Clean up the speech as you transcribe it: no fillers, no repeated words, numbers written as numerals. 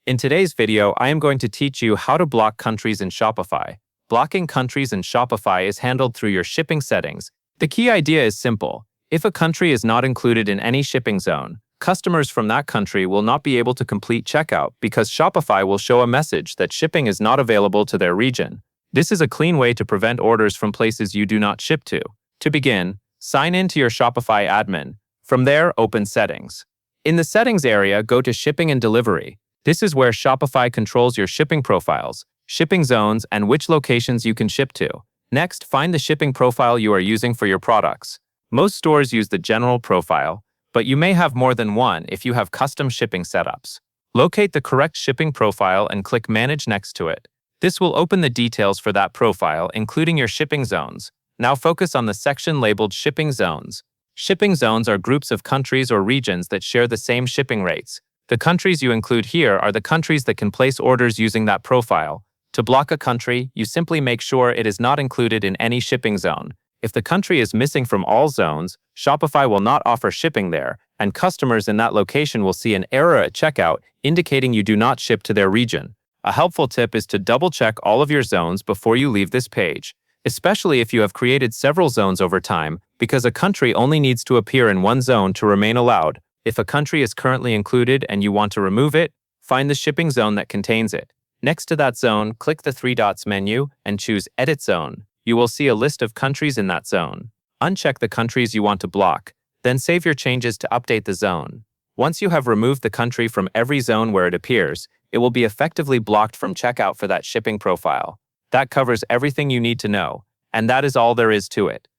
In today's video, I am going to teach you how to block countries in Shopify. Blocking countries in Shopify is handled through your shipping settings. The key idea is simple. If a country is not included in any shipping zone, customers from that country will not be able to complete checkout because Shopify will show a message that shipping is not available to their region. This is a clean way to prevent orders from places you do not ship to. To begin, sign in to your Shopify admin. From there, open Settings. In the Settings area, go to Shipping and Delivery. This is where Shopify controls your shipping profiles, shipping zones, and which locations you can ship to. Next, find the shipping profile you are using for your products. Most stores use the general profile, but you may have more than one if you have custom shipping setups. Locate the correct shipping profile and click Manage next to it. This will open the details for that profile, including your shipping zones. Now focus on the section labeled Shipping Zones. Shipping zones are groups of countries or regions that share the same shipping rates. The countries you include here are the countries that can place orders using that profile. To block a country, you simply make sure it is not included in any shipping zone. If the country is missing from all zones, Shopify will not offer shipping there, and customers in that location will see an error at checkout indicating you do not ship to their region. A helpful tip is to double-check all of your zones before you leave this page, especially if you have created several zones over time, because a country only needs to appear in one zone to remain allowed. If a country is currently included and you want to remove it, find the shipping zone that contains it. Next to that zone, click the three dots menu and choose Edit Zone. You will see a list of countries in that zone. Uncheck the countries you want to block, then save your changes to update the zone. Once you have removed the country from every zone where it appears, it will be effectively blocked from checkout for that shipping profile. That covers everything you need to know, and that is all there is to it.